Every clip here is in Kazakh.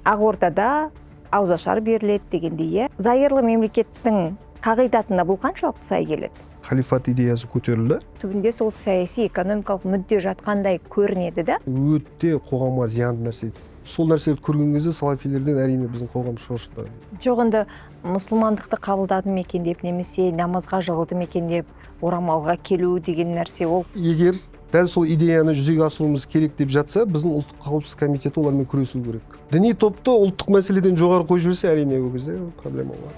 Ақ Ордада ауызашар беріледі дегендей, зайырлы мемлекеттің қағидатында бұл қаншалықты сай келеді? Халифат идеясы көтерілді. Түбінде сол саяси экономикалық мүдде жатқандай көрінеді да. Өте қоғамға зиянды нәрсе. Сол нәрсені көрген кезде салафилерден әрине біздің қоғам шошыды. Жоғында мұсылмандықты қабылдадым екен деп, немесе намазға жығылдым екен деп, орамалға келу деген нәрсе ол. Егер дәл сол идеяны жүзеге асыруымыз керек деп жатса, біздің ұлттық қауіпсіздік комитеті олармен күресу керек. Діни топты ұлттық мәселеден жоғары қойып жіберсе, әрине ол кезде проблема болады.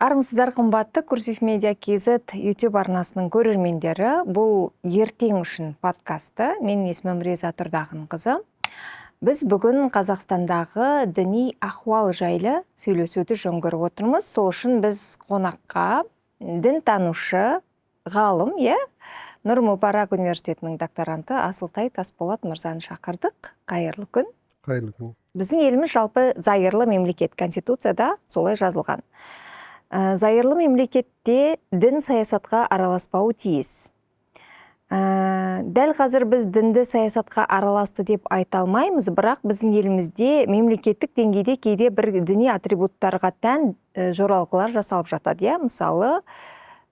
Армысыздар қымбатты Курсив Медиа KZ YouTube арнасының көрермендері. Бұл ертең үшін подкасты. Менің есімім Реза Тұрдағынқызы. Біз бүгін Қазақстандағы діни ахуал жайлы сөйлесуді жөн көріп отырмыз. Сол үшін біз қонаққа дінтанушы ғалым, Нұр Мүбарак университетінің докторанты Асылтай Тасболат мырзаны шақырдық. Қайырлы күн. Қайырлы күн. Біздің еліміз жалпы зайырлы мемлекет, конституцияда солай жазылған. Зайырлы мемлекетте дін саясатқа араласпауы тиіс. Дәл қазір біз дінді саясатқа араласты деп айта алмаймыз, бірақ біздің елімізде мемлекеттік деңгейде кейде бір діни атрибуттарға тән жоралғылар жасалып жатады. Мысалы,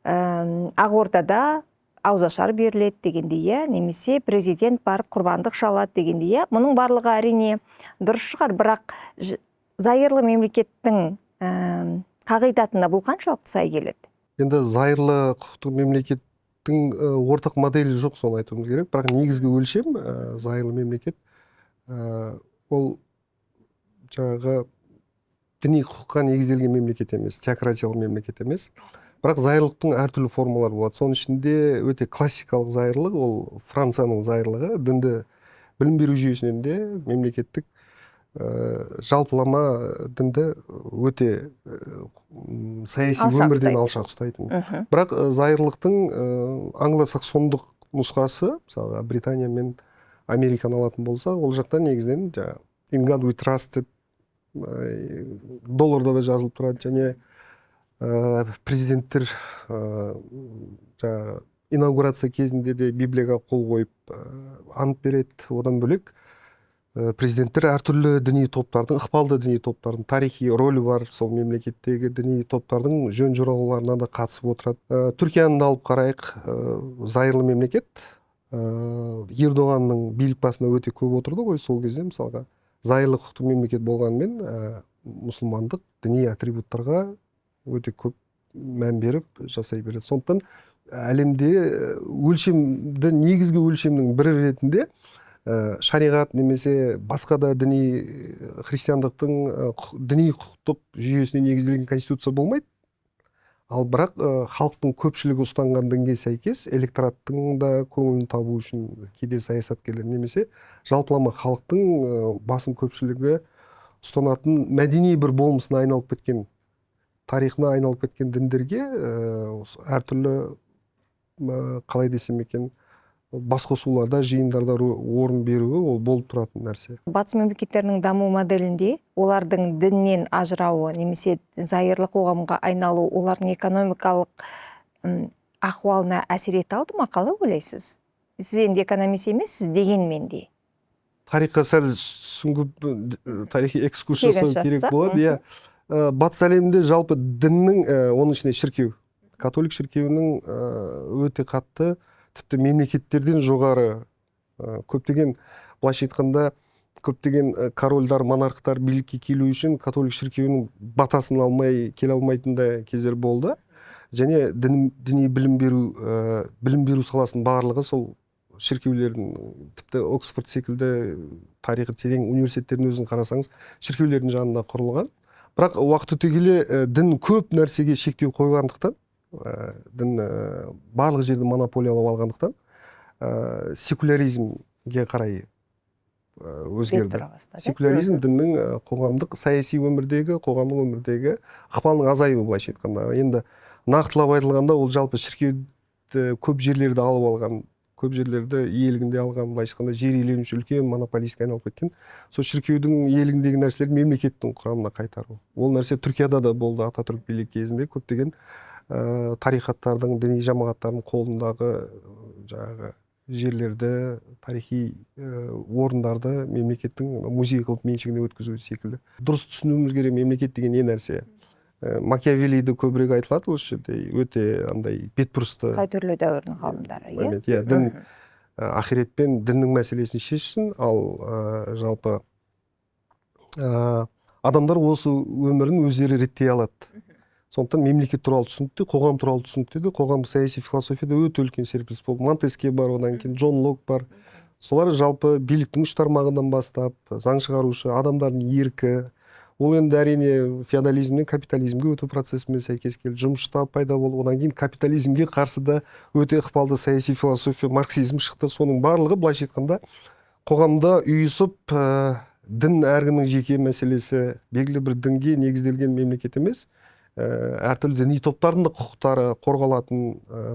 Ақ Ордада ауызашар беріледі дегендей, немесе президент барып құрбандық шалады дегендей. Мұның барлығы әрине дұрыс шығар, бірақ зайырлы мемлекеттің қағидатында бұл қаншалықты сай келеді? Енді зайырлы құқықтық мемлекеттің ортақ моделі жоқ, соны айтуымыз керек. Бірақ негізгі өлшем зайырлы мемлекет ол жаңағы діни құқыққа негізделген мемлекет емес, теократиялық мемлекет емес. Бірақ зайырлықтың әртүрлі формалары болады. Соның ішінде өте классикалық зайырлық, ол Францияның зайырлығы. Дінді білім беру жүйесінен де мемлекеттік жалпылама дінді өте саяси өмірден алшақ ұстайтын. Бірақ зайырлықтың англосаксондық нұсқасы, мысалы Британия мен Американы алатын болса, ол жақтан негізінен In God we trust деп долларда да жазылып тұрады, және президенттер инаугурация кезінде де Библияға қол қойып ант береді. Одан бөлек президенттер әртүрлі діни топтардың, ықпалды діни топтардың тарихи рөлі бар, сол мемлекеттегі діни топтардың жөн жоралғыларына да қатысып отырады. Түркияны алып қарайық, зайырлы мемлекет. Ердоғанның билік басында өте көп отырды ғой сол кезде, мысалға. Зайырлы құқықтық мемлекет болғанымен мұсылмандық діни атрибуттарға өте көп мән беріп жасай береді. Сондықтан әлемде өлшемді, негізгі өлшемнің бірі ретінде шариғат немесе басқа да діни христиандықтың діни құқықтық жүйесіне негізделген конституция болмайды. Ал бірақ халықтың көпшілігі ұстанған дінге сәйкес электораттың да көңілін табу үшін кейде саясаткерлер немесе жалпылама халықтың басым көпшілігі ұстанатын мәдени бір болмысына айналып кеткен, тарихына айналып кеткен діндерге әртүрлі, қалай десем екен, басқосуларда, жиындарда орын беруі ол болып тұратын нәрсе. Батыс мемлекеттерінің даму моделінде олардың діннен ажырауы немесе зайырлы қоғамға айналу, олардың экономикалық ахуалына әсер ете алды ма, қалай ойлайсыз? Сіз енді экономист емессіз, дегенмен де. Тарихқа сәл сүңгіп, тарихи экскурс жасау керек болады. Батыс әлемінде жалпы діннің, оның ішінде шіркеу, католик шіркеуінің өте қатты, тіпті мемлекеттерден жоғары көптеген, былайша айтқанда, көптеген корольдар, монархтар билікке келу үшін католик шіркеуінің батасын алмай келе алмайтын да кездер болды. Және діни білім беру саласының барлығы сол шіркеулердің, тіпті Оксфорд секілді тарихы терең университеттердің өзін қарасаңыз, шіркеулердің жанында құрылған. Бірақ уақыт өте келе дін көп нәрсеге шектеу қойғандықтан, дін барлық жерді монополиялап алғандықтан, секуляризмге қарай өзгерді. Секуляризм діннің қоғамдық, саяси өмірдегі, қоғамдық өмірдегі ықпалының азаюы, былайша айтқанда. Енді нақтылап айтылғанда, ол жалпы шіркеуді көп жерлерді алып алған, көп жерлерді иелігінде алған, былайша айтқанда жер иеленуші үлкен монополистке айналып кеткен. Сол шіркеудің иелігіндегі нәрселерді мемлекеттің құрамына қайтару. Ол нәрсе Түркияда да болды, Ататүрік билік кезінде көптеген тарихаттардың, діни жамағаттардың қолындағы жаңағы жерлерді, тарихи орындарды мемлекеттің музей қылып меншігіне өткізу секілді. Дұрыс түсінуіміз керек, мемлекет деген не нәрсе. Макиавеллиді көбірек айтылады осы жерде, өте андай бетбұрысты. Қай түрлі дәуірдің ғалымдары, Иә, дін ақирет пен діннің мәселесін шешсін, ал жалпы адамдар осы өмірін өздері реттей алады. Сондықтан мемлекет туралы түсінікті, қоғам туралы түсінікті, қоғам саяси философияда өте үлкен серпіліс болды. Монтескье бар, одан кейін Джон Лок бар. Солар жалпы биліктің үш тармағынан бастап, заң шығарушы, адамдардың еркі, ол енді әрине феодализмнен капитализмге өту процесімен сәйкес келді. Жұмыс штабы пайда болды, одан кейін капитализмге қарсы да өте ықпалды саяси философия, марксизм шықты. Соның барлығы былайша айтқанда қоғамда үйісіп, дін әркімнің жеке мәселесі, белгілі бір дінге негізделген мемлекет емес, әртүрлі діни топтардың да құқықтары қорғалатын,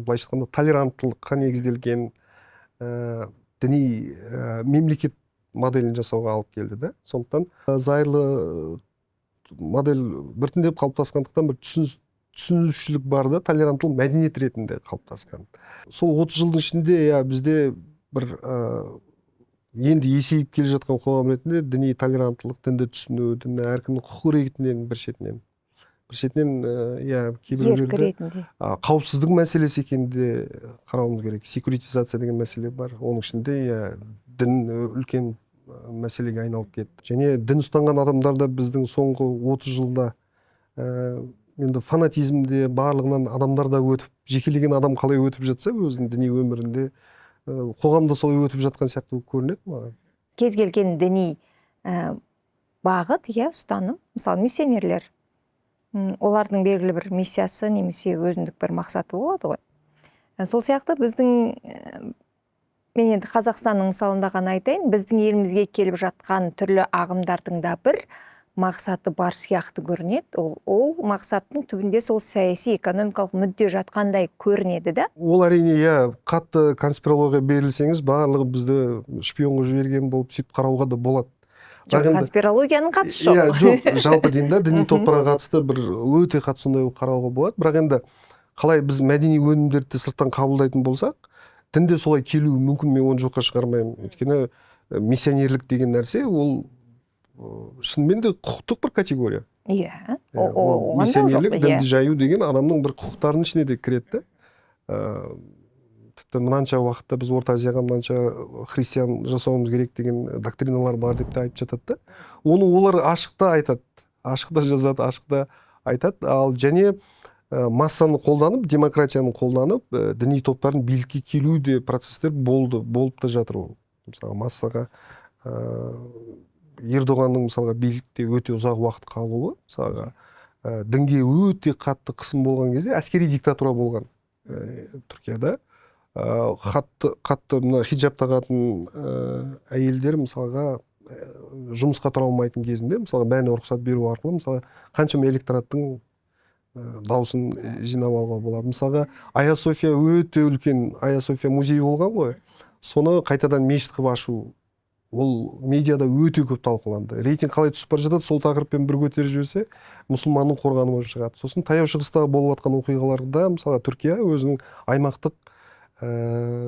былайша айтқанда толеранттылыққа негізделген діни мемлекет моделін жасауға алып келді да. Сондықтан зайырлы модель біртіндеп қалыптасқандықтан бір түсінушілік бар да, толеранттылық мәдениет ретінде қалыптасқан. Сол 30 жылдың ішінде бізде бір енді есейіп келе жатқан қоғам ретінде діни толеранттылық, дінді түсіну, дінді әркімнің құқығы ретінен бір шетінен кейбіреулерді қауіпсіздік мәселесі екенде қарауымыз керек. Секуритизация деген мәселе бар. Оның ішінде дін үлкен мәселеге айналып кетті. Және дін ұстанған адамдар да біздің соңғы 30 жылда енді фанатизмде барлығынан адамдар да өтіп, жекелеген адам қалай өтіп жатса өзінің діни өмірінде қоғамда солай өтіп жатқан сияқты көрінеді маған. Кез келген діни бағыт, ұстаным, мысалы миссионерлер, олардың белгілі бір миссиясы немесе өзіндік бір мақсаты болады ғой. Сол сияқты біздің, мен енді Қазақстанның мысалында ғана айтайын, біздің елімізге келіп жатқан түрлі ағымдардың да бір мақсаты бар сияқты көрінеді. Ол мақсаттың түбінде сол саяси, экономикалық мүдде жатқандай көрінеді да. Ол әрине, қатты конспирология берілсеңіз, барлығы бізді шпионға жіберген болып сөйтіп қарауға да болады. Жоқ, конспирологияның қатысы жоқ. Жоқ, жалпы деймін да, діни топтарға қатысты бір өте қатты сондай қарауға болады. Бірақ енді қалай біз мәдени өнімдерді сырттан қабылдайтын болсақ, дінде солай келуі мүмкін, мен оны жоққа шығармаймын. Өйткені миссионерлік деген нәрсе, ол шынымен де құқықтық бір категория. Миссионерлік, дінді жаю деген адамның бір құқықтарының ішіне де кіреді. Тіпті мынанша уақытта біз Орта Азияға мынанша христиан жасауымыз керек деген доктриналар бар деп те айтып жатады. Оны олар ашықта айтады, ашықта жазады, ашықта айтады. Ал және массаны қолданып, демократияны қолданып, діни топтардың билікке келу де процестер болып та жатыр ол. Мысалы массаға Ердоғанның мысалға билікте өте ұзақ уақыт қалуы, мысалға дінге өте қатты қысым болған кезде әскери диктатура болған Түркияда. Қатты хиджаб тағатын әйелдер мысалға жұмысқа тұра алмайтын кезінде, мысалға бәріне рұқсат беру арқылы, мысалға қаншама электораттың дауысын жинап алуға болады. Мысалға Айя София өте үлкен, Айя София музейі болған ғой. Соны қайтадан мешіт қылып ашу, ол медиада өте көп талқыланды. Рейтинг қалай түсіп бара жатады, сол тақырыппен бір көтеріп жіберсе, мұсылманның қорғаны болып шығады. Сосын таяу шығыстағы болып жатқан оқиғаларда, мысалға Түркия өзінің аймақтық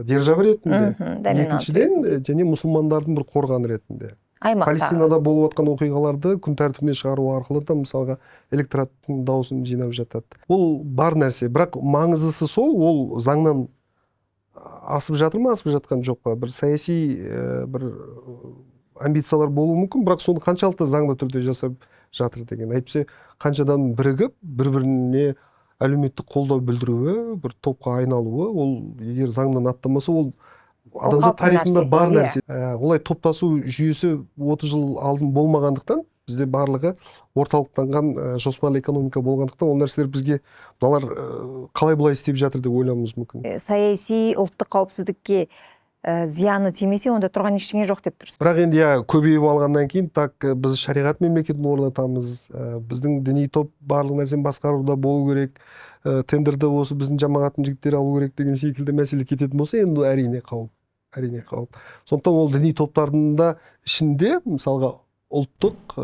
держава ретінде, екіншіден және мұсылмандардың бір қорғаны ретінде. Палестинада болып жатқан оқиғаларды күн тәртібіне шығару арқылы да мысалға электораттың дауысын жинап жатады. Ол бар нәрсе, бірақ маңыздысы сол, ол заңнан асып жатыр ма, асып жатқан жоқ па? Бір саяси бір амбициялар болуы мүмкін, бірақ соны қаншалықты заңды түрде жасап жатыр деген. Әйтпесе қаншадан бірігіп, бір-біріне әлеуметтік қолдау білдіруі, бір топқа айналуы, ол егер заңнан аттамаса, ол адамзат тарихында бар нәрсе. Олай топтасу жүйесі 30 жыл алдын болмағандықтан, бізде барлығы орталықтанған жоспарлы экономика болғандықтан, ол нәрселер бізге мыналар қалай бұлай істеп жатыр деп ойлауымыз мүмкін. Саяси ұлттық қауіпсіздікке зияны тимесе, онда тұрған ештеңе жоқ деп тұрсыз. Бірақ енді көбейіп алғаннан кейін, так біз шариғат мемлекетін орнатамыз, біздің діни топ барлық нәрсені басқаруда болу керек, тендерді осы біздің жамағаттың жігіттері алу керек деген секілді мәселе кететін болса, енді әрине қауіп. Сондықтан ол діни топтардың да ішінде, мысалға ұлттық,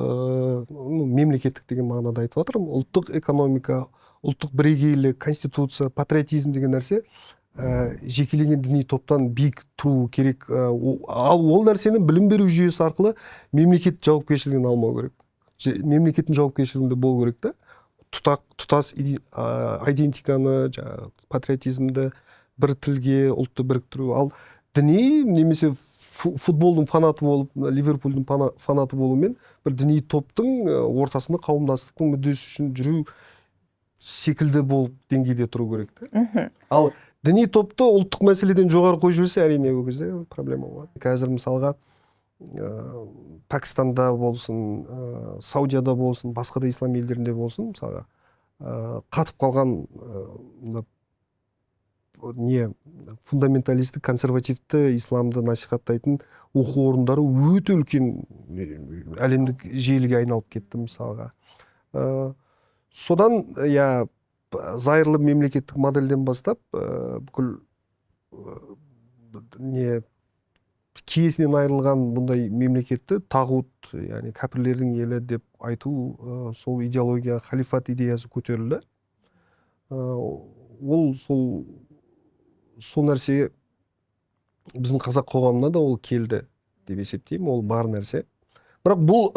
мемлекеттік деген мағынада айтып жатырмын, ұлттық экономика, ұлттық бірегейлік, конституция, патриотизм деген нәрсе жекелеген діни топтан биік тұру керек. Ал ол нәрсені білім беру жүйесі арқылы мемлекет жауапкершілігін алмау керек. Мемлекеттің жауапкершілігінде болу керек та. Тұтас идентиканы, патриотизмді бір тілге, ұлтты біріктіру. Ал діни немесе футболдың фанаты болып, Ливерпульдің фанаты болумен бір діни топтың ортасында қауымдастықтың мүддесі үшін жүру секілді болып деңгейде тұру керек та. Ал діни топты ұлттық мәселеден жоғары қойып жіберсе, әрине ол кезде проблема болады. Қазір мысалға Пәкістанда болсын, Саудияда болсын, басқа да ислам елдерінде болсын, мысалға қатып қалған фундаменталистік, консервативті исламды насихаттайтын оқу орындары өте үлкен әлемдік желіге айналып кетті мысалға. Содан зайырлы мемлекеттік модельден бастап бүкіл киесінен айырылған бұндай мемлекетті тағут, яғни кәпірлердің елі деп айту, сол идеология, халифат идеясы көтерілді. Ол сол нәрсе біздің қазақ қоғамына да ол келді деп есептеймін, ол бар нәрсе. Бірақ бұл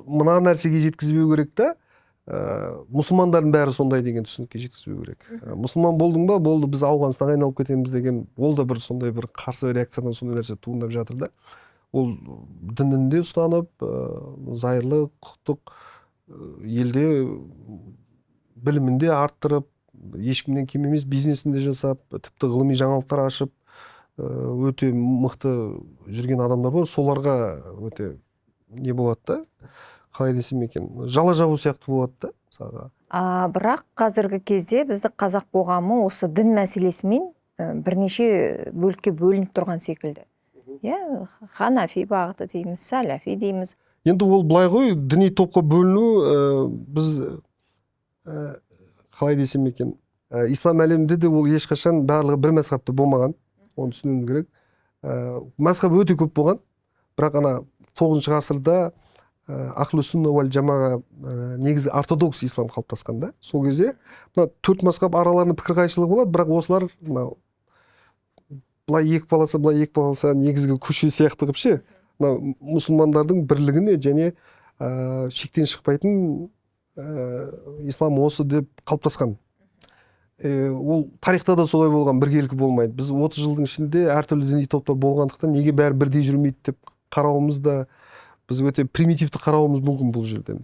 мына нәрсеге жеткізбеу керек та, мұсылмандардың бәрі сондай деген түсінікке жеткізбеу керек. Мұсылман болдың ба, болды, біз Ауғанстанға айналып кетеміз деген, ол да бір сондай бір қарсы реакциядан сондай нәрсе туындап жатыр да. Ол дінінде ұстанып, зайырлы, құқықтық елде білімінде арттырып, ешкімнен кем емес бизнесінде жасап, тіпті ғылыми жаңалықтар ашып, өте мықты жүрген адамдар бар. Соларға өте не болады да? Қалай десем екен, жала жабу сияқты болады да. Бірақ қазіргі кезде бізді қазақ қоғамы осы дін мәселесімен бірнеше бөлікке бөлініп тұрған секілді. Ханафи бағыты дейміз, сәләфи дейміз. Енді ол былай ғой, діни топқа бөліну, біз қалай десем екен, ислам әлемінде де ол ешқашан барлығы бір мазхабта болмаған, оны түсінуіміз керек. Мазхаб өте көп болған, бірақ ана 9 ғасырда Ахлу сунна уәл жамаға негізі ортодокс ислам қалыптасқан да. Сол кезде 4 мазхаб араларында пікір қайшылығы болады, бірақ осылар былай екі баласа негізгі көше сияқты қып ше, мұсылмандардың бірлігіне және шектен шықпайтын ислам осы деп қалыптасқан. Ол тарихта да солай болған, біркелкі болмайды. Біз 30 жылдың ішінде әртүрлі діни топтар болғандықтан неге бәрі бірдей жүрмейді деп қарауымыз да, біз өте примитивті қарауымыз мүмкін бұл жерден.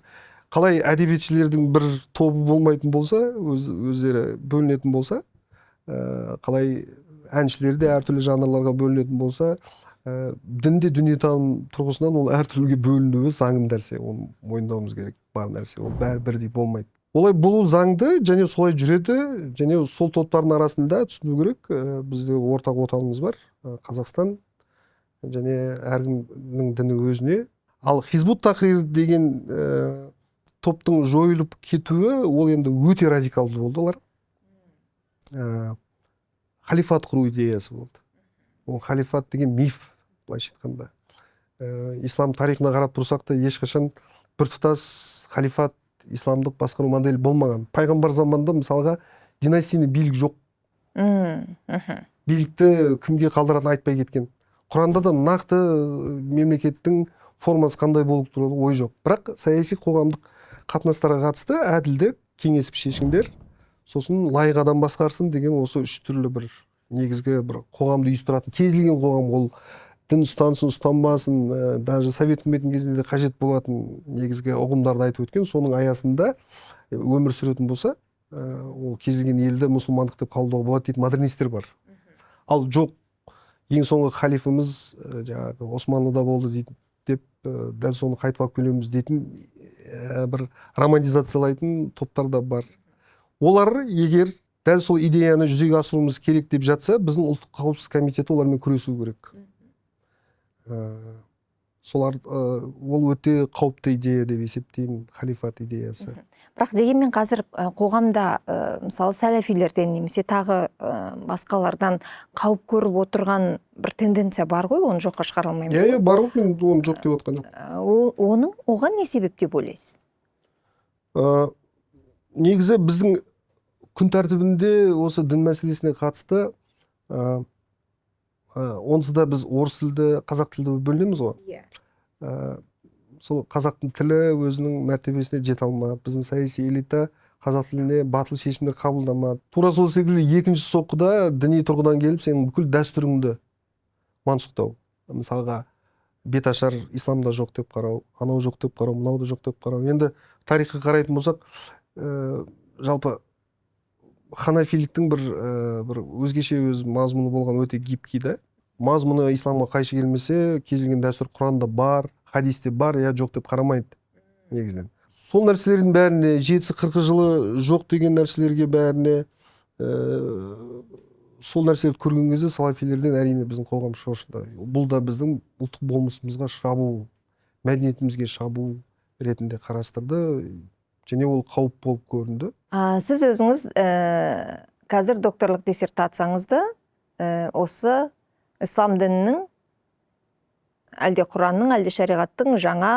Қалай әдебиетшілердің бір тобы болмайтын болса, өздері бөлінетін болса, қалай әншілер де әртүрлі жанрларға бөлінетін болса, дінде дүниетаным тұрғысынан ол әртүрліге бөлінуі заңды нәрсе, оны мойындауымыз керек, бар нәрсе, ол бәрі бірдей болмайды. Олай болу заңды, және солай жүреді, және сол топтардың арасында түсіну керек, бізде ортақ отанымыз бар, Қазақстан, және әркімнің діні өзіне. Ал Хизбут Тахрир деген топтың жойылып кетуі, ол енді өте радикалды болды олар. Халифат құру идеясы болды. Ол халифат деген миф, былайша айтқанда. Ислам тарихына қарап тұрсақ та, ешқашан біртұтас халифат, исламдық басқару модель болмаған. Пайғамбар заманында мысалға династияны билік жоқ. Билікті кімге қалдыратын айтпай кеткен. Құранда да нақты мемлекеттің формасы қандай болып тұрады ой жоқ. Бірақ саяси қоғамдық қатынастарға қатысты әділдік, кеңесіп шешімдер, сосын лайық адам басқарсын деген осы 3 түрлі бір негізгі бір қоғамды үйістіратын. Кез келген қоғам ол дін ұстансын, ұстанбасын, даже совет үкіметінің кезінде де қажет болатын негізгі ұғымдарды айтып өткен. Соның аясында өмір сүретін болса, ол кез келген елді мұсылмандық деп қабылдауға болады дейтін модернистер бар. Ал жоқ, ең соңғы халифымыз жаңағы Османлыда болды деп дәл соны қайтып алып келеміз дейтін бір романтизациялайтын топтар да бар. Олар егер дәл сол идеяны жүзеге асыруымыз керек деп жатса, біздің ұлттық қауіпсіздік комитеті олармен күресу керек. Солар ол өте қауіпті идея деп есептеймін, халифат идеясы. Бірақ дегенмен қазір қоғамда мысалы сәләфилерден немесе тағы басқалардан қауіп көріп отырған бір тенденция бар ғой, оны жоққа шығара алмаймыз. Бар ғой, мен оны жоқ деп отқан жоқ. Оған не себеп деп ойлайсыз? негізі біздің күн тәртібінде осы дін мәселесіне қатысты онсыз да біз орыс тілді, қазақ тілді бөлінеміз ғой. Сол қазақтың тілі өзінің мәртебесіне жете алмады. Біздің саяси элита қазақ тіліне батыл шешімдер қабылдамады. Тура сол секілді екінші соққыда діни тұрғыдан келіп сенің бүкіл дәстүріңді мансұқтау. Мысалға беташар исламда жоқ деп қарау, анау жоқ деп қарау, мынау да жоқ деп қарау. Енді тарихқа қарайтын болсақ, жалпы ханафиліктің бір өзгеше өз мазмұны болған, өте гибкий да. Мазмұны исламға қайшы келмесе, кез келген дәстүр Құранда бар, хадисте бар, я жоқ деп қарамайды негізінен. Сол нәрселердің бәріне 70-40 жылы жоқ деген нәрселерге бәріне сол нәрселерді көрген кезде салафилерден әрине біздің қоғам шошыды. Бұл да біздің ұлттық болмысымызға шабуыл, мәдениетімізге шабуыл ретінде қарастырды, және ол қауіп болып көрінді. Сіз өзіңіз қазір докторлық диссертацияңызды осы ислам дінінің әлде Құранның, әлде шариғаттың жаңа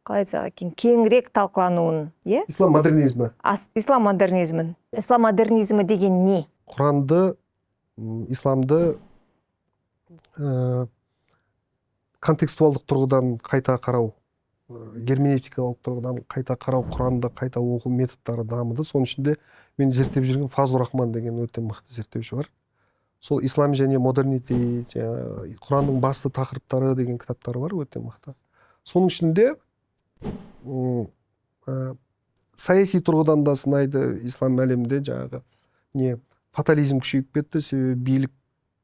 қалай айтсақ екен, кеңірек талқылануын, е? Ислам модернизмі. Ислам модернизмін. Ислам модернизмі деген не? Құранды, исламды контекстуалдық тұрғыдан қайта қарау, герменевтикалық тұрғыдан қайта қарау, Құранды қайта оқу методтары дамыды. Соның ішінде мен зерттеп жүрген Фазлур Рахман деген өте мықты зерттеуші бар. Сол ислам және модернити, Құранның басты тақырыптары деген кітаптары бар, өте мықты. Соның ішінде саяси тұрғыдан да сынайды. Ислам әлемінде жаңағы фатализм күшейіп кетті, себебі билік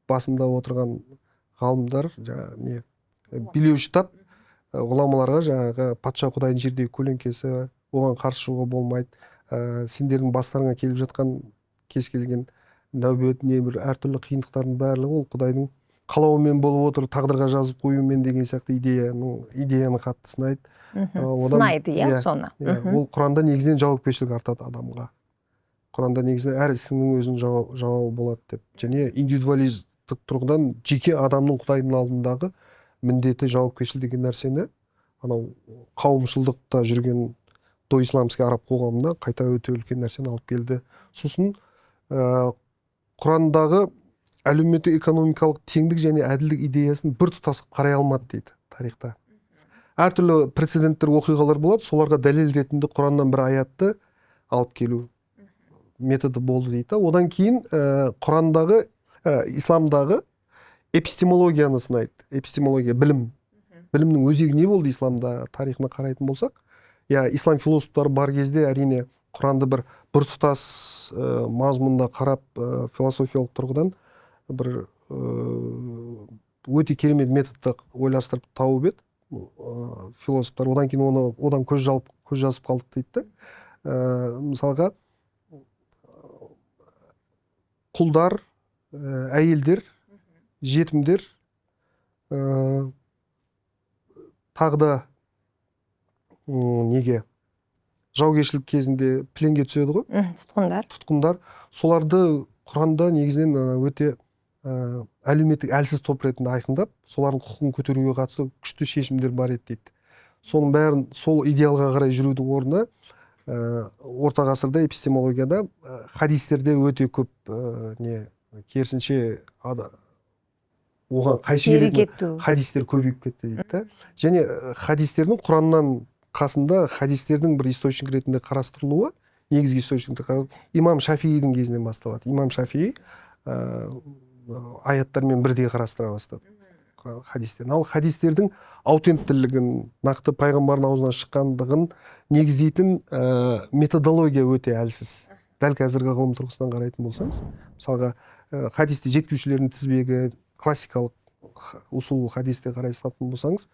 басында отырған ғалымдар билеуші тап ғұламаларға жаңағы патша құдайдың жердегі көлеңкесі, оған қарсы шығуға болмайды, сендердің бастарыңа келіп жатқан кез келген нәубет, бір әртүрлі қиындықтардың барлығы ол құдайдың қалауымен болып отыр, тағдырға жазып қоюмен деген сияқты идеяны қатты сынайды. Сынайды, иә, соны. Ол Құранда негізінен жауапкершілік артады адамға. Құранда негізінен әр ісіңнің өзінің жауабы болады деп. Және индивидуалистік тұрғыдан жеке адамның Құдайдың алдындағы міндеті, жауапкершілік деген нәрсені анау қауымшылдықта жүрген доисламский араб қоғамына қайта өте үлкен нәрсені алып келді. Сосын Құрандағы әлеуметтік экономикалық теңдік және әділдік идеясын бір тұтас қарай алмады дейді тарихта. Әртүрлі прецеденттер, оқиғалар болады, соларға дәлел ретінде Құраннан бір аятты алып келу методы болды дейді. Одан кейін Құрандағы, исламдағы эпистемологияны сынайды. Эпистемология, білім. Білімнің өзегі не болды исламда тарихына қарайтын болсақ? Ислам философтары бар кезде әрине Құранды бір тұтас мазмұнда қарап, философиялық тұрғыдан бір өте керемет методты ойластырып тауып еді философтар. Одан кейін одан көз жазып қалдық дейді. Мысалға, құлдар, әйелдер, жетімдер, тағы да неге жаугершілік кезінде пленге түседі ғой? Тұтқындар. Соларды Құранда негізінен өте әлеуметтік әлсіз топ ретінде айқындап, солардың құқығын көтеруге қатысты күшті шешімдер бар еді дейді. Соның бәрін сол идеалға қарай жүрудің орнына орта ғасырда эпистемологияда хадистерде өте көп керісінше оған қайшы келетін хадистер көбейіп кетті дейді. Және хадистердің Құраннан қасында хадистердің бір источник ретінде қарастырылуы, негізгі источникті имам Шафиидің кезінен басталады. Имам Шафии аяттармен бірдей қарастыра бастады хадистерін. Ал хадистердің аутенттілігін, нақты пайғамбардың аузынан шыққандығын негіздейтін методология өте әлсіз. Дәл қазіргі ғылым тұрғысынан қарайтын болсаңыз, мысалға хадисте жеткізушілердің тізбегі, классикалық усул хадисте қарайтын болсаңыз,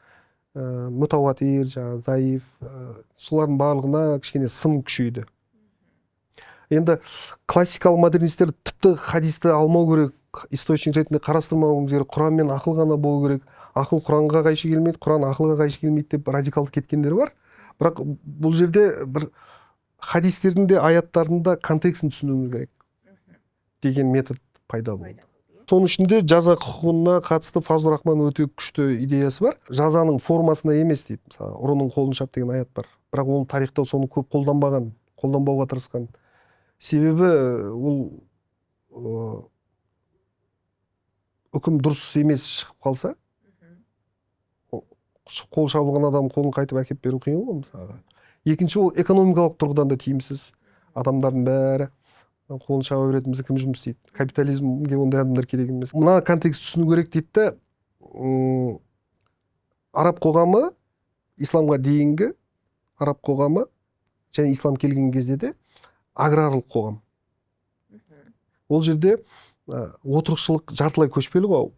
мутаватир, заиф, солардың барлығына кішкене сын күшейді. Енді классикалық модернистер тіпті хадисті алмау керек, источник ретінде қарастырмауымыз керек, Құран мен ақыл ғана болу керек, ақыл Құранға қайшы келмейді, Құран ақылға қайшы келмейді деп радикалды кеткендер бар. Бірақ бұл жерде бір хадистердің де аяттарында контекстін түсінуіміз керек деген метод пайда болды. Соның ішінде жаза құқығына қатысты Фазлур Рахман өте күшті идеясы бар. Жазаның формасына емес дейді. Мысалы, ұрының қолын шап деген аят бар. Бірақ оның тарихта соны көп қолданбаған. қолданбауға тырысқан. Себебі ол үкім дұрыс емес шығып қалса, қол шабылған адам қолын қайтып әкеп беру қиын ғой мысалға. Екінші, ол экономикалық тұрғыдан да тиімсіз. Адамдардың бәрі қолын шаба беретін, бізде кім жұмыс істейді? Капитализмге ондай адамдар керек емес. Мына контекст түсіну керек дейді да, араб қоғамы, исламға дейінгі араб қоғамы және ислам келген кезде де аграрлық қоғам. Ол жерде отырықшылық жартылай көшпелі ғой.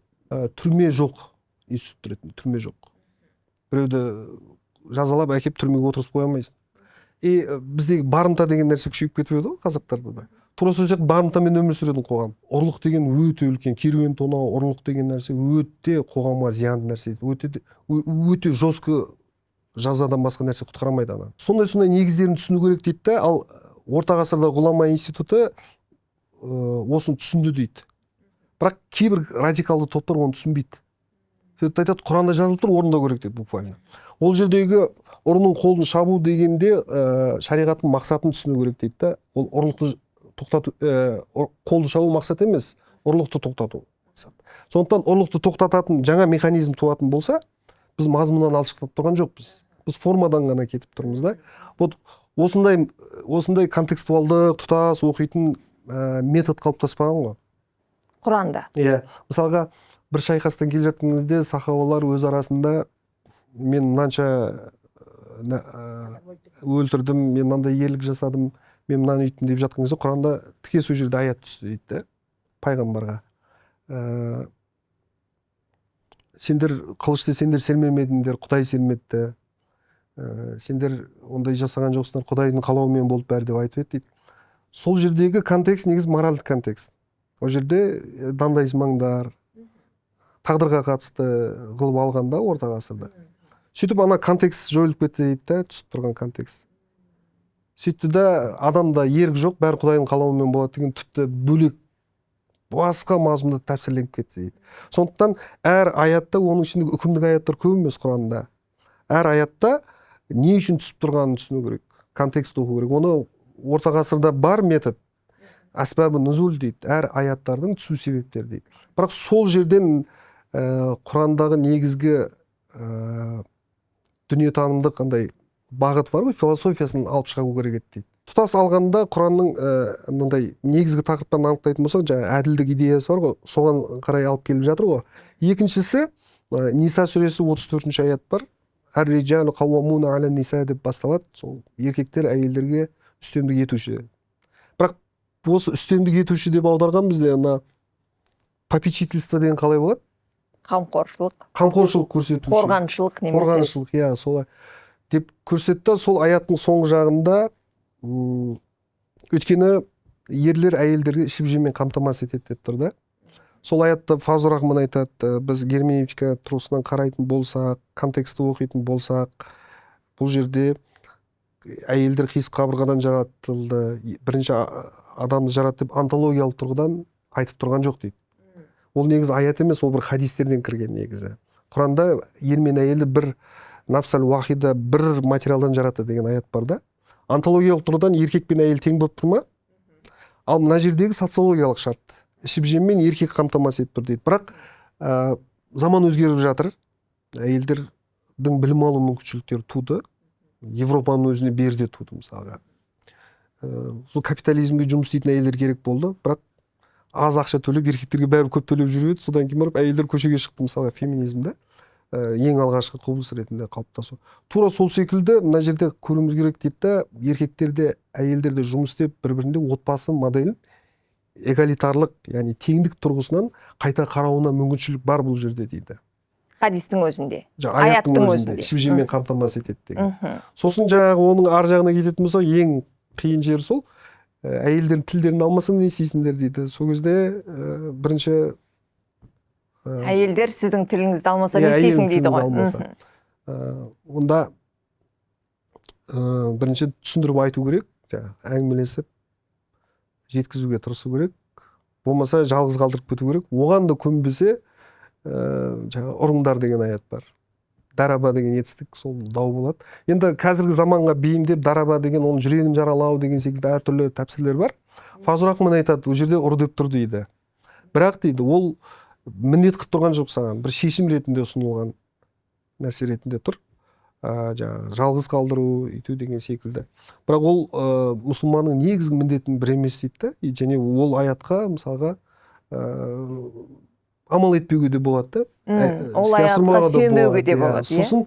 Түрме жоқ, институт ретінде түрме жоқ. Біреуді жазалап әкеп түрмеге отырғызып қоя алмайсың. Біздегі барымта деген нәрсе күшейіп кетіп еді ғой қазақтарда да. Тура сол сияқты барымтамен өмір сүретін қоғам. Ұрлық деген өте үлкен, керуен тонау, ұрлық деген нәрсе өте қоғамға зиянды нәрсе. Өте жестко жазадан басқа нәрсе құтқарамайды ана. Сондай негіздерін түсіну керек дейді да, ал орта ғасырда ғұлама институты осыны түсінді дейді. Бірақ кейбір радикалды топтар оны түсінбейді. Сөйтіп айтады, Құранда жазылып тұр, орындау керек дейді буквально. Ол жердегі ұрының қолын шабу дегенде шариғаттың мақсатын түсіну керек дейді да. Ол ұрлықты тоқтату, қолды шабу мақсат емес, ұрлықты тоқтату. Сондықтан ұрлықты тоқтататын жаңа механизм туатын болса, біз мазмұннан алшақтап тұрған жоқпыз. Біз формадан ғана кетіп тұрмыз да. Вот осындай контекстуалды тұтас оқитын метод қалыптаспаған ғой. Құранда. Иә, мысалға бір шайқастан келе жатқан кезде сахабалар өз арасында мен мынанша өлтірдім, мен мынандай ерлік жасадым, мен мынаны үйттім деп жатқан кезде Құранда тіке сол жерде аят түсті дейді да, пайғамбарға. Сендер қылышты сендер сермемедіңдер, Құдай серметті. Сендер ондай жасаған жоқсыңдар, Құдайдың қалауымен болып бәрі деп айтып еді дейді. Сол жердегі контекст негізі моральдық контекст. Ол жерде дандайсымаңдар, тағдырға қатысты қылып алғанда орта ғасырда. Сөйтіп ана контекст жойылып кетті дейді да, түсіп тұрған контекст. Сөйтті да адамда ерік жоқ, бәрі Құдайдың қалауымен болады деген тіпті бөлек басқа мазмұнда тәпсірленіп кетті дейді. Сондықтан әр аятта, оның ішіндегі үкімдік аяттар көп емес Құранында. Әр аятта не үшін түсіп тұрғанын түсіну керек, контекст оқу керек. Оны орта ғасырда бар метод, әсбабы нұзул дейді, әр аяттардың түсу себептері дейді. Бірақ сол жерден Құрандағы негізгі дүниетанымдық қандай бағыт бар ғой, философиясын алып шығу керек еді дейді. Тұтас алғанда Құранның мындай негізгі тақырыптарын анықтайтын болсақ, жаңа әділдік идеясы бар ғой, соған қарай алып келіп жатыр ғой. Екіншісі Ниса сүресі 34-ші аят бар. Әр-риджалу қауамуна аля ниса деп басталады. Сол еркектер әйелдерге үстемдік етуші. Бірақ осы үстемдік етуші деп аударған бізде попечительство деген қалай болады? Қамқоршылық көрсетуші. Қорғаншылық немесе. Қорғаншылық, иә, солай деп көрсетті. Сол аяттың соңғы жағында өйткені ерлер әйелдерге ішіп жеумен қамтамасыз етеді деп тұр да. Сол аятта Фазыл Рахман айтады, біз герменевтика тұрғысынан қарайтын болсақ, контексті оқитын болсақ, бұл жерде әйелдер қисық қабырғадан жаратылды, бірінші адамды жаратты деп онтологиялық тұрғыдан айтып тұрған жоқ дейді. Ол негізі аят емес, ол бір хадистерден кірген негізі. Құранда ер мен әйелді бір нафсал уахида, бір материалдан жаратты деген аят бар да. Онтологиялық тұрғыдан еркек пен әйел тең болып тұр ма? Ал мына жердегі социологиялық шарт. Ішіп жеммен еркек қамтамасыз етіп тұр дейді. Бірақ заман өзгеріп жатыр. Әйелдердің білім алу мүмкіншіліктері туды. Европаның өзіне берде туды мысалға. Сол капитализмге жұмыс істейтін әйелдер керек болды. Бірақ аз ақша төлеп, еркектерге бәрі көп төлеп жүріп еді. Содан кейін барып әйелдер көшеге шықты мысалға феминизмде. Ең алғашқы құбылыс ретінде қалыптасу. Тура сол секілді мына жерде көруіміз керек дейді, еркектерде, әйелдерде жұмыс істеп бір-бірінде отбасы моделін эгалитарлық, яғни теңдік тұрғысынан қайта қарауына мүмкіншілік бар бұл жерде дейді. Хадистің өзінде, аяттың өзінде ішіп жеумен қамтамасыз етеді деген. Сосын жаңағы оның ар жағына кететін болса, ең қиын жері сол, әйелдердің тілдерін алмасаң не істейсіңдер дейді. Сол кезде бірінші әйелдер сіздің тіліңізді алмаса не істейсің дейді ғой. Онда бірінші түсіндіріп айту керек, әңгімелесіп жеткізуге тырысу керек. Болмаса жалғыз қалдырып кету керек. Оған да көнбесе ұрыңдар деген аят бар. дараба деген етістік сол дау болады. Енді қазіргі заманға бейімдеп дараба деген оның жүрегін жаралау деген секілді әртүрлі тәпсірлер бар. Фазыл Рахман айтады, ол жерде ұр деп тұр дейді. Бірақ дейді, ол міндет қылып тұрған жоқ саған, бір шешім ретінде ұсынылған нәрсе ретінде тұр. Жаңағы жалғыз қалдыру, үйту деген секілді. Бірақ ол мұсылманның негізгі міндетінің бірі емес дейді, және ол аятқа мысалға амал етпеуге де болады да. Ол аятқа сүйенбеуге де болады. Сосын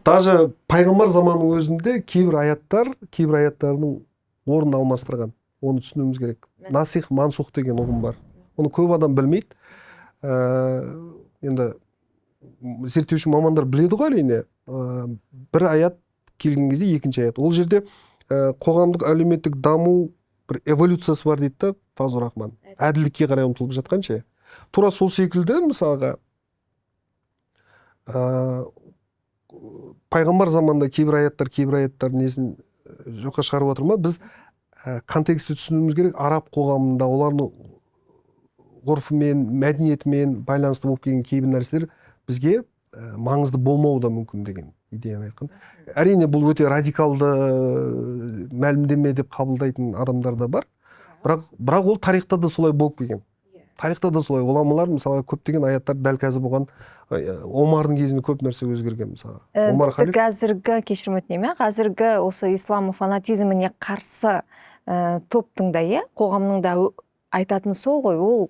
даже пайғамбар заманының өзінде кейбір аяттардың орнын алмастырған. Оны түсінуіміз керек. Насих, мансух деген ұғым бар. Оны көп адам білмейді. Енді зерттеуші мамандар біледі ғой әрине. Бір аят келген кезде екінші аят. Ол жерде қоғамдық әлеуметтік даму бір эволюциясы бар дейді да Фазыл Рахман. Әділдікке қарай ұмтылып жатқанша. Тура сол секілді мысалға пайғамбар заманында кейбір аяттар несін жоққа шығарып отыр ма? Біз контексті түсінуіміз керек. Араб қоғамында олардың ғұрфымен, мәдениетімен байланысты болып келген кейбір нәрселер бізге маңызды болмауы да мүмкін деген идеяны айтқан. Әрине бұл өте радикалды мәлімдеме деп қабылдайтын адамдар да бар. Бірақ ол тарихта да солай болып келген. Тарихта да солай. Ғұламалар мысалы көптеген аяттар дәл қазір болған Омардың кезінде көп нәрсе өзгерген мысалы. Қазіргі, кешірім өтінемін, қазіргі осы ислам фанатизміне қарсы топтың да, қоғамның да айтатын сол ғой. Ол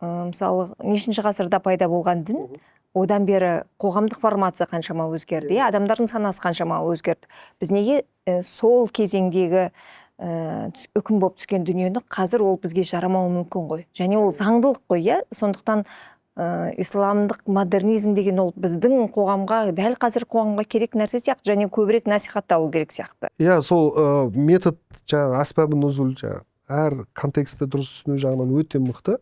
мысалы нешінші ғасырда пайда болған дін, одан бері қоғамдық формация қаншама өзгерді, адамдардың санасы қаншама өзгерді. Біз неге сол кезеңдегі үкім болып түскен дүниені қазір ол бізге жарамауы мүмкін ғой. Және ол заңдылық қой, сондықтан исламдық модернизм деген ол біздің қоғамға, дәл қазір қоғамға керек нәрсе сияқты, және көбірек насихатталу керек сияқты. Сол метод жаңағы аспабы нузул әр контексті дұрыс түсіну жағынан өте мықты.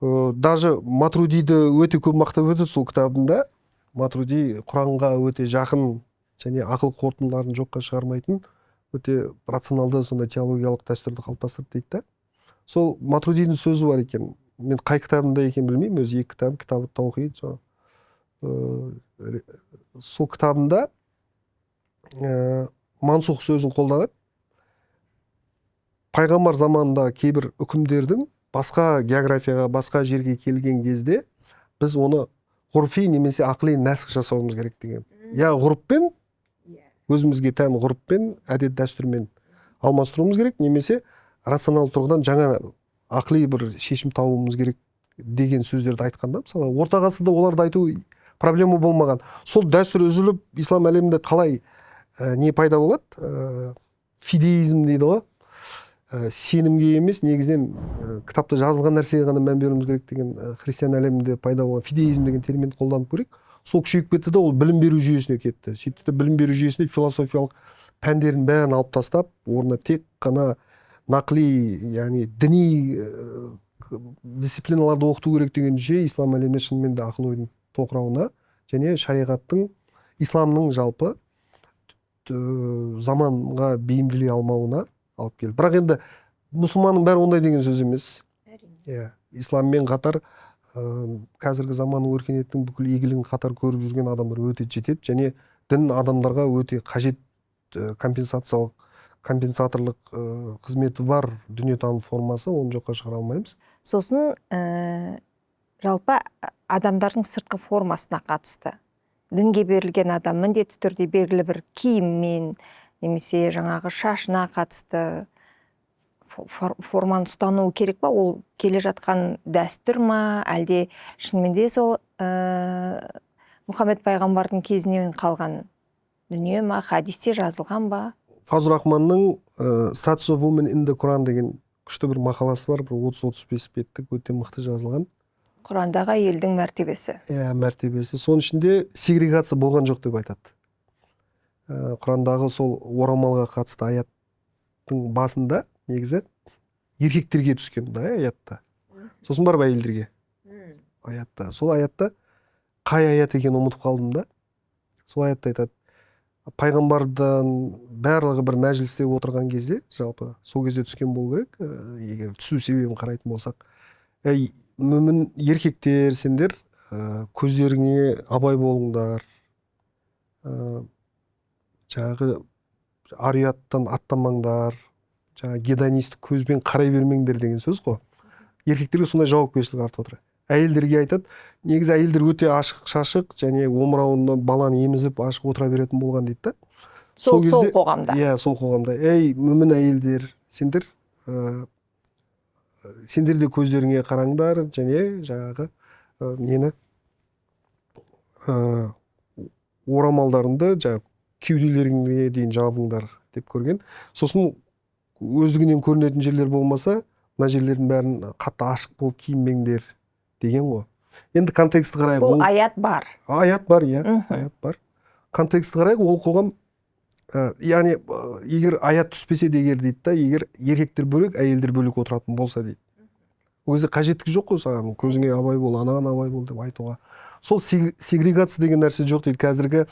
Даже Матрудиді өте көп мақтап өтеді сол кітабында. Матруди Құранға өте жақын және ақыл қорытындыларын жоққа шығармайтын, өте рационалды сондай теологиялық дәстүрді қалыптастырды дейді. Сол Матрудидің сөзі бар екен. Мен қай кітабында екен білмеймін, өзі екі кітап, кітабы таухид. Сол кітабында мансух сөзін қолданады. Пайғамбар заманында кейбір үкімдердің басқа географияға, басқа жерге келген кезде біз оны ғұрфи немесе ақли нәсх жасауымыз керек деген. Я ғұрыппен, өзімізге тән ғұрыппен, әдет дәстүрмен алмастыруымыз керек, немесе рационал тұрғыдан жаңа ақли бір шешім табуымыз керек деген сөздерді айтқанда, мысалы орта ғасырда оларды айту проблема болмаған. Сол дәстүр үзіліп, ислам әлемінде қалай не пайда болады? Фидеизм дейді ғой. Сенімге емес, негізінен кітапта жазылған нәрсеге ғана мән беруіміз керек деген христиан әлемінде пайда болған фидеизм деген терминді қолданып көрейік. Сол күшейіп кетті де, ол білім беру жүйесіне кетті. Сөйтті білім беру жүйесінде философиялық пәндерін бәрін алып тастап, орнына тек қана нақли, яғни діни дисциплиналарды оқыту керек деген жүйе ислам әлемінде шынымен де ақыл ойдың тоқырауына және шариғаттың, исламның жалпы заманға бейімделе алмауына алып келді. Бірақ енді мұсылманның бәрі ондай деген сөз емес. Исламмен қатар қазіргі заманның өркениеттің бүкіл игілігін қатар көріп жүрген адамдар өте жетеді, және дін адамдарға өте қажет компенсаторлық қызметі бар дүниетаным формасы, оны жоққа шығара алмаймыз. Сосын жалпы адамдардың сыртқы формасына қатысты. Дінге берілген адам міндетті түрде белгілі бір киіммен, немесе жаңағы шашына қатысты форманы ұстануы керек па? Ол келе жатқан дәстүр ма, әлде шынымен де сол Мұхаммед пайғамбардың кезінен қалған дүние ма, хадисте жазылған ба? Фазыл Рахманның Status of Women in the Quran деген күшті бір мақаласы бар, бір 30-35 беттік, өте мықты жазылған. Құрандағы елдің мәртебесі. Мәртебесі. Соның ішінде сегрегация болған жоқ деп айтады. Құрандағы сол орамалға қатысты аяттың басында негізі еркектерге түскен да аятта. Сосын барып әйелдерге аятта. Сол аятта қай аят екенін ұмытып қалдым да. Сол аятта айтады. Пайғамбардан барлығы бір мәжілісте отырған кезде, жалпы сол кезде түскен болу керек, егер түсу себебін қарайтын болсақ. Мүмін еркектер, сендер көздеріңе абай болыңдар, жаңағы ар ұяттан аттамаңдар, жаңағы гедонистік көзбен қарай бермеңдер деген сөз ғой. Еркектерге сондай жауапкершілік артып отыр. Әйелдерге айтады, негізі әйелдер өте ашық шашық және омырауына баланы емізіп ашық отыра беретін болған дейді да. Сол қоғамда. Иә, сол қоғамда. Ей, мүмін әйелдер, сендер де көздеріңе қараңдар және жаңағы нені орамалдарыңды жаңағы кеуделеріңе дейін жабыңдар деп көрген. Сосын өздігінен көрінетін жерлер болмаса, мына жерлердің бәрін қатты ашық болып киінбеңдер деген ғой. Енді контексті қарайық. Бұл аят бар. Аят бар, иә. Аят бар. Контексті қарайық, ол қоғам, яғни егер аят түспесе де егер дейді да, егер еркектер бөлек, әйелдер бөлек отыратын болса дейді. Ол кезде қажеттігі жоқ қой саған, көзіңе абай бол, анаған абай бол деп айтуға. Сол сегрегация деген нәрсе жоқ дейді. Қазіргі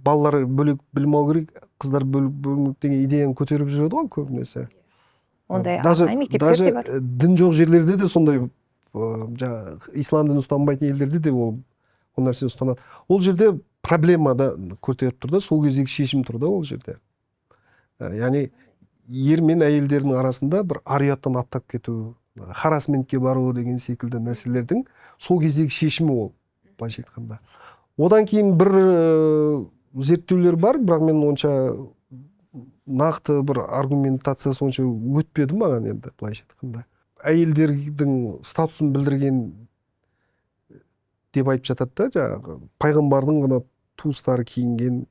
балалар бөлек білім алу керек, қыздар бөлек деген идеяны көтеріп жүреді ғой көбінесе. Ондай арнайы мектептер де бар. Дін жоқ жерлерде де сондай, ислам дінін ұстанбайтын елдерде де ол нәрсе ұстанады. Ол жерде проблема да көтеріп тұр да, сол кездегі шешім тұр да ол жерде. Яғни ер мен әйелдердің арасында бір ар ұяттан аттап кету, харасментке бару деген секілді нәрселердің сол кездегі шешімі ол, былайша айтқанда. Одан кейін бір зерттеулер бар, бірақ мен онша нақты бір аргументациясы онша өтпеді маған енді, былайша айтқанда. Әйелдердің статусын білдірген деп айтып жатады да, жаңағы пайғамбардың ғана туыстары киінген,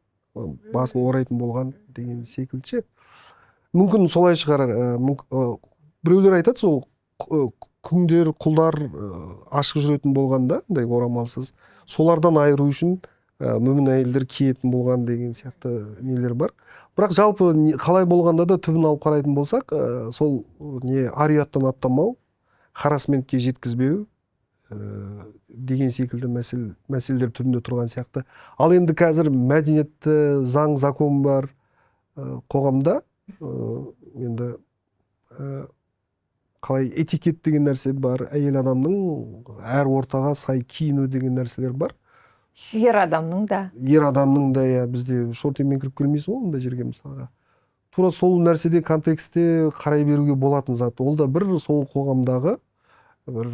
басын орайтын болған деген секілдше. Мүмкін солай шығар. Біреулер айтады, сол күңдер, құлдар ашық жүретін болғанда, орамалсыз, солардан айыру үшін мүмін әйелдер киетін болған деген сияқты нелер бар. Бірақ жалпы қалай болғанда да түбін алып қарайтын болсақ, сол ар ұяттан аттамау, харасментке жеткізбеу деген секілді мәселелер түбінде тұрған сияқты. Ал енді қазір мәдениетті заң, закон бар қоғамда, енді қалай этикет деген нәрсе бар, әйел адамның әр ортаға сай киіну деген нәрселер бар. Ер адамның да. Ер адамның да, иә, бізде шортимен кіріп келмейсің ғой ондай жерге мысалға. Тура сол нәрседе контекстте қарай беруге болатын зат. Ол да бір сол қоғамдағы бір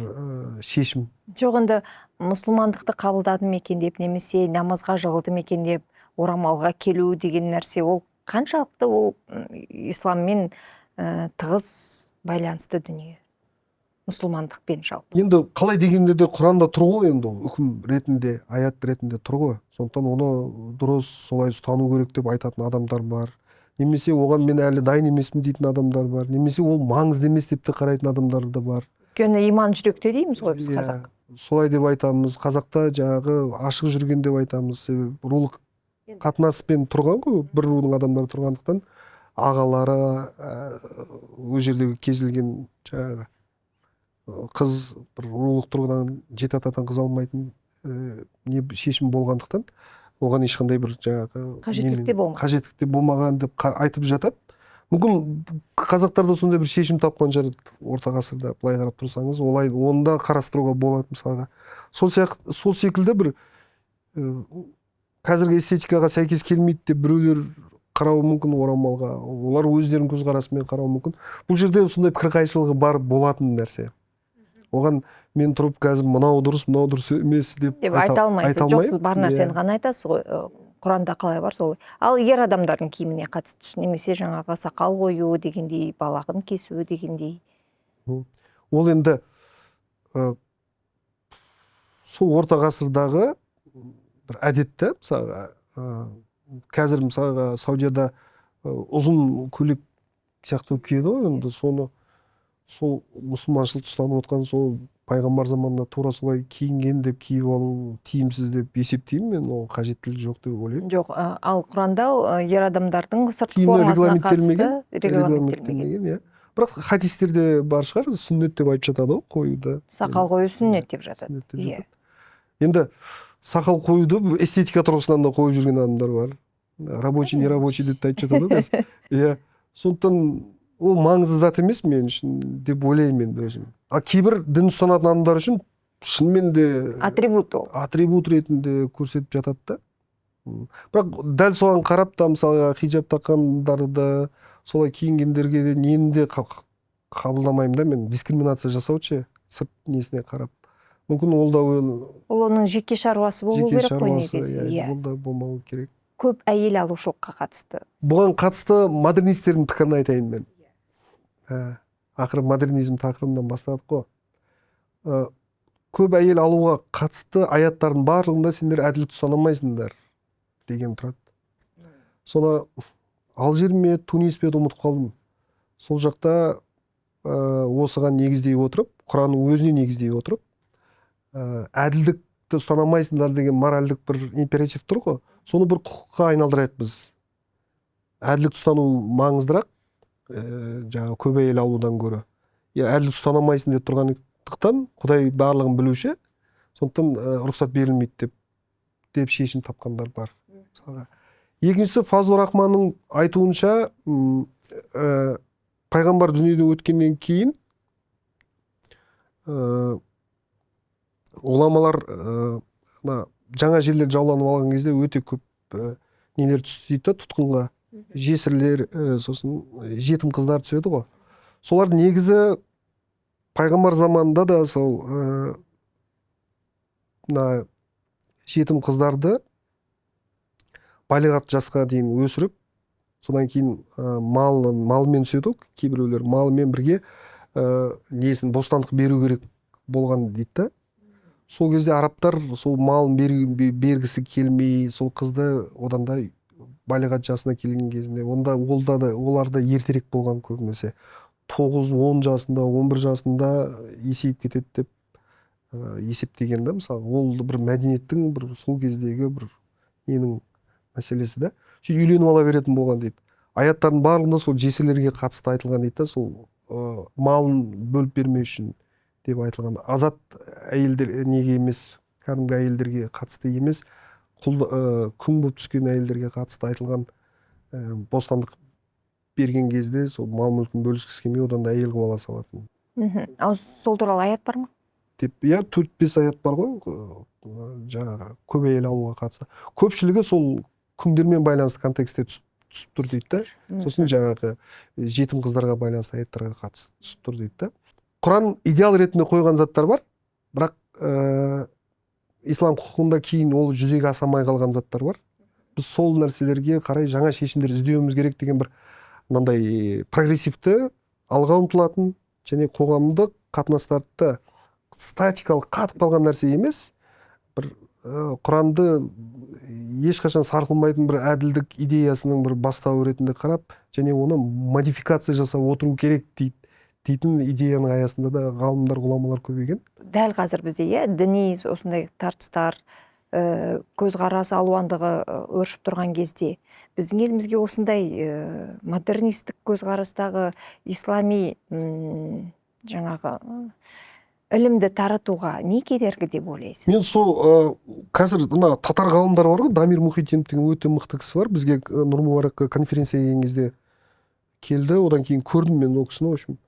шешім. Жоқ, енді мұсылмандықты қабылдадым екен деп, немесе намазға жығылдым екен деп, орамалға келу деген нәрсе, ол қаншалықты ол исламмен тығыз байланысты дүние? Мұсылмандықпен жалпы. Енді қалай дегенде де Құранда тұр ғой, енді ол үкім ретінде, аят ретінде тұр ғой. Сондықтан оны дұрыс солай ұстану керек деп айтатын адамдар бар. Немесе оған мен әлі дайын емеспін дейтін адамдар бар. Немесе ол маңызды емес деп те қарайтын адамдар да бар. Өйткені иман жүректе дейміз ғой біз қазақ. Солай деп айтамыз. Қазақта жаңағы ашық жүрген деп айтамыз. Рулық қатынаспен тұрған ғой, бір рудың адамдары тұрғандықтан ағалары ол жердегі кезілген жаңағы қыз бір рулық тұрғыдан жеті атадан қыз алмайтын шешім болғандықтан оған ешқандай бір жаңағы қажеттілік болмаған деп айтып жатады. Мүмкін қазақтарда сондай бір шешім тапқан шығар орта ғасырда, былай қарап тұрсаңыз, олай онда қарастыруға болады мысалға. Сол секілді бір қазіргі эстетикаға сәйкес келмейді деп біреулер қарауы мүмкін орамалға, олар өздерінің көзқарасымен қарауы мүмкін. Бұл жерде сондай пікір қайшылығы бар болатын нәрсе. Оған мен тұрып қазір мынау дұрыс емес деп айта алмайсыз. Жоқ, сіз бар нәрсені ғана айтасыз ғой. Құранда қалай бар солай. Ал ер адамдардың киіміне қатысты, немесе жаңағы сақал қою дегендей, балағын кесу дегендей. Ол енді сол орта ғасырдағы бір әдетті, мысалға, қазір мысалға Саудияда ұзын көйлек сияқты киеді ғой, енді соны сол мұсылманшылықты ұстанып отқан сол пайғамбар заманында тура солай киінген деп киіп алу тиімсіз деп есептеймін мен, ол қажеттілік жоқ деп ойлаймын. Жоқ, ал Құранда ер адамдардың сыртқы формасына қатысты регламенттелмеген. Бірақ хадистерде бар шығар, сүннет деп айтып жатады ғой қоюды. Сақал қою сүннет деп жатады. Енді сақал қоюды эстетика тұрғысынан да қойып жүрген адамдар бар. Рабочий, не рабочий деп айтып жатады ғой қазір. Иә. Сондықтан ол маңызды зат емес мен үшін деп ойлаймын енді өзім. А кейбір дін ұстанатын адамдар үшін шынымен де атрибут ол. Атрибут ретінде көрсетіп жатады да. Бірақ дәл соған қарап та мысалға хиджаб таққандарды солай киінгендерге де нені де қабылдамаймын да мен, дискриминация жасаушы сырт несіне қарап. Мүмкін ол да Ол оның жеке шаруасы болу жеке керек қой шаруасы, негізі. ол да болмауы керек. Көп әйел алушылыққа қатысты. Бұған қатысты модернистердің пікірін айтайын мен. Ақыры модернизм тақырыбынан бастадық қой. Көп әйел алуға қатысты аяттардың барлығында сендер әділдік ұстанамайсыңдар деген тұрады. Соны Алжир ме, Тунис пе ұмытып қалдым. Сол жақта осыған негіздей отырып, Құранның өзіне негіздей отырып, әділдікті ұстанамайсыңдар деген моральдық бір императив тұр ғой. Соны бір құқыққа айналдырайық біз. Әділдік ұстану маңыздырақ, жаңағы көп әйел алудан гөрі. Әділдік ұстанамайсың деп тұрғандықтан Құдай барлығын білуші, сондықтан рұқсат берілмейді деп шешім тапқандар бар. Екіншісі, Фазлур Рахманның айтуынша, пайғамбар дүниеден өткеннен кейін ғұламалар жаңа жерлер жауланып алған кезде өте көп нелер түсті дейді, тұтқынға жесірлер, сосын жетім қыздар түседі ғой. Солар негізі пайғамбар заманында да сол жетім қыздарды балиғат жасқа дейін өсіріп, содан кейін малымен түседі, кейбіреулер малымен бірге несін бостандық беру керек болған дейді. Сол кезде арабтар сол малын бергісі келмей, сол қызды одан да балиғат жасына келген кезінде, оларда ертерек болған көбінесе. 9-10 жасында, 11 жасында есейіп кетеді деп есептеген да, мысалы. Ол бір мәдениеттің бір сол кездегі бір ненің мәселесі да. Үйленіп ала беретін болған дейді. Аяттардың барлығында сол жесірлерге қатысты айтылған дейді, сол малын бөліп бермеу үшін деп айтылған. Азат әйелдер неге емес, кәдімгі әйелдерге қатысты емес, күң болып түскен әйелдерге қатысты айтылған бостандық берген кезде сол мал мүлкін бөліскісі келмей, одан да әйел қылып ала салатын. Сол туралы аят бар ма? Деп, 4-5 аят бар ғой, жаңағы көп әйел алуға қатысты. Көпшілігі сол күңдермен байланысты контекстте түсіп тұр дейді. Сосын жаңағы жетім қыздарға байланысты аяттарға қатысты түсіп тұр дейді. Құран идеал ретінде қойған заттар бар, бірақ ислам құқығында кейін ол жүзеге асамай қалған заттар бар. Біз сол нәрселерге қарай жаңа шешімдер іздеуіміз керек деген бір мынандай прогрессивті, алға ұмтылатын және қоғамдық қатынастарды статикалық қатып қалған нәрсе емес, бір Құранды ешқашан сарқылмайтын бір әділдік идеясының бір бастауы ретінде қарап, және оны модификация жасап отыру керек дейтін идеяның аясында да ғалымдар, ғұламалар көбейген. Дәл қазір бізде діни осындай тартыстар, көзқарас алуандығы өршіп тұрған кезде біздің елімізге осындай модернистік көзқарастағы ислами жаңағы ілімді таратуға не кедергі деп ойлайсыз? Мен сол қазір татар ғалымдар бар ғой, Дамир Мұхитдинов деген өте мықты кісі бар. Бізге Нұр Мүбарак конференция келген кезде келді, одан кейін көрдім мен ол кісіні, в общем.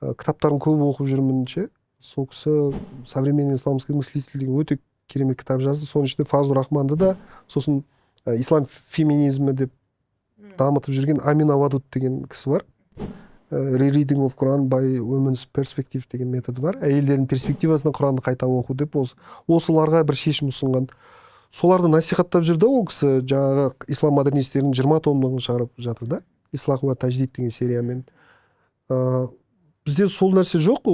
Кітаптарын көп оқып жүрмін ше. Сол кісі современный исламский мыслитель деген өте керемет кітап жазды. Соның ішінде Фазлур Рахманды да, сосын ислам феминизмі деп дамытып жүрген Амина Вадуд деген кісі бар. Rereading of Quran by Women's Perspective деген методы бар. Әйелдердің перспективасына Құранды қайта оқу деп осыларға бір шешім ұсынған. Соларды насихаттап жүрді ол кісі, жаңағы ислам модернистерінің 20 томдығын шығарып жатыр да. Ислах ва таждид деген сериямен. Бізде сол нәрсе жоқ,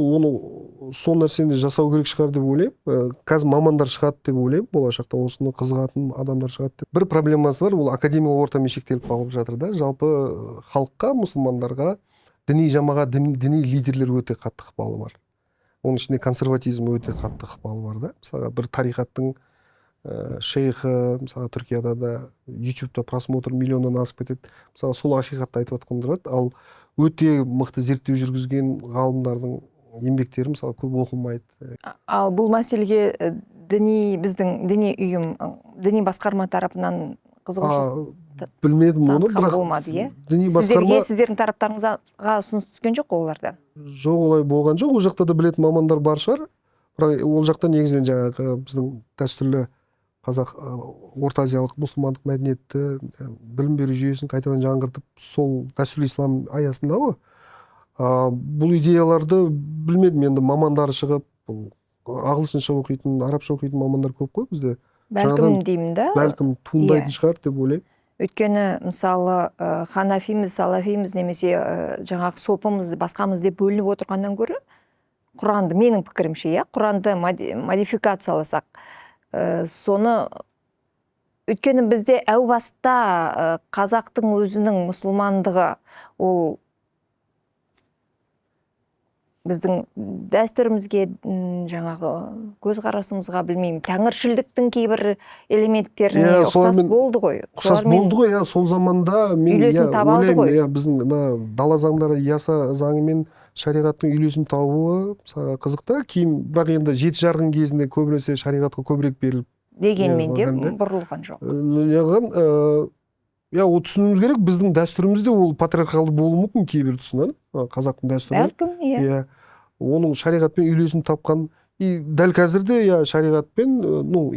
сол нәрсені жасау керек шығар деп ойлаймын. Қазір мамандар шығады деп ойлаймын, болашақта осыны қызығатын адамдар шығады деп. Бір проблемасы бар, ол академиялық ортамен шектеліп қалып жатыр да. Жалпы халыққа, мұсылмандарға діни жамаға, діни лидерлер өте қатты ықпалы бар. Оның ішінде консерватизм өте қатты ықпалы бар да. Мысалға бір тарихаттың шейхі, мысалы Түркияда да YouTube-та просмотр миллионнан асып кетеді. Мысалы сол ақиқатты айтып жатқан тұрады. Ал өте мықты зерттеу жүргізген ғалымдардың еңбектері мысалы көп оқылмайды. Ал бұл мәселеге біздің діни ұйым, діни басқарма тарапынан қызығушылық білмедім оны, бірақ болмады, діни басқарма сіздердің тараптарыңызға ұсыныс түскен жоқ олардан? Жоқ, олай болған жоқ. Ол жақта да білетін мамандар бар шығар. Бірақ ол жақта негізінен жаңағы біздің дәстүрлі қазақ орта азиялық мұсылмандық мәдениетті білім беру жүйесін қайтадан жаңғыртып сол дәстүрлі ислам аясында ғой. Бұл идеяларды білмедім, енді мамандары шығып, бұл ағылшынша оқитын, арабша оқитын мамандар көп қой бізде. Бәлкім деймін да. Бәлкім туындайтын шығар деп ойлаймын. Өйткені мысалы ханафиміз, салафиміз немесе жаңағы сопымыз, басқамыз деп бөлініп отырғаннан гөрі Құранды, менің пікірімше, Құранды модификацияласақ, соны өйткені бізде әу баста қазақтың өзінің мұсылмандығы ол біздің дәстүрімізге, жаңағы көзқарасымызға, білмеймін, тәңіршілдіктің кейбір элементтеріне ұқсас болды ғой. Ұқсас болды ғой, сол заманда мен үйлесім таба алды ғой. Біздің дала заңдары, яса заңы мен шариғаттың үйлесім табуы қызықты. Кейін бірақ енді жеті жарғын кезінде көбінесе шариғатқа көбірек беріліп дегенмен де бұрылған жоқ. Ол түсінуіміз керек, біздің дәстүрімізде ол патриархалды болуы мүмкін кейбір тұсынан, қазақтың дәстүрі. Бәлкім, оның шариғатпен үйлесім тапқан, дәл қазірде шариғатпен,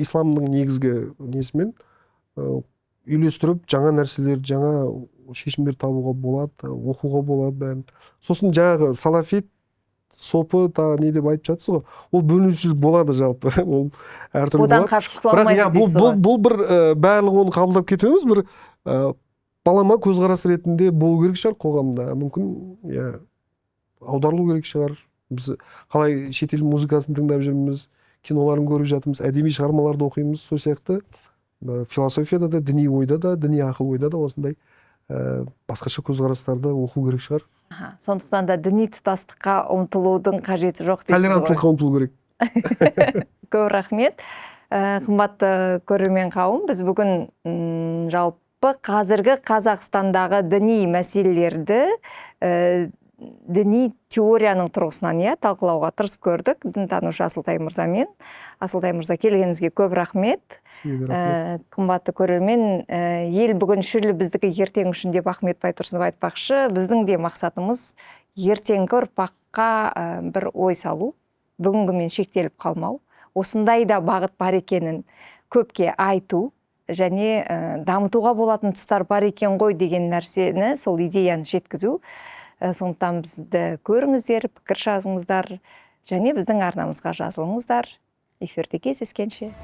исламның негізгі несімен үйлестіріп, жаңа нәрселер, жаңа шешімдер табуға болады, оқуға болады бәрін. Сосын жаңағы салафит, сопы, не деп айтып жатсыз ғой, ол бөлінушілік болады жалпы, ол әртүрлі болады. Одан қашып құтыла алмайсыз дейсіз ғой. Бұл бір барлығы оны қабылдап кетеміз, бір балама көзқарас ретінде болу керек шығар қоғамда. Мүмкін аударылу керек шығар. Біз қалай шетел музыкасын тыңдап жүрміз, киноларын көріп жатырмыз, әдеби шығармаларды оқимыз, сол сияқты философияда да, діни ойда да, діни ақыл ойда да осындай басқаша көзқарастарды оқу керек шығар. Сондықтан да діни тұтастыққа ұмтылудың қажеті жоқ дейсіз ғой. Толеранттылыққа ұмтылу керек. Көп рахмет. Қымбатты көрермен қауым, біз бүгін жалпы қазіргі Қазақстандағы діни мәселелерді діни теорияның тұрғысынан талқылауға тырысып көрдік. Дінтанушы Асылтай мырзамен. Асылтай мырза, келгеніңізге көп рахмет. Қымбатты көрермен, ел бүгіншіл, біздікі ертең үшін деп Ахмет Байтұрсынов айтпақшы. Біздің де мақсатымыз ертеңгі ұрпаққа бір ой салу, бүгінгімен шектеліп қалмау, осындай да бағыт бар екенін көпке айту және дамытуға болатын тұстар бар екен ғой деген нәрсені, сол идеяны жеткізу. Сондықтан бізді көріңіздер, пікір жазыңыздар және біздің арнамызға жазылыңыздар. Эфирде кездескенше.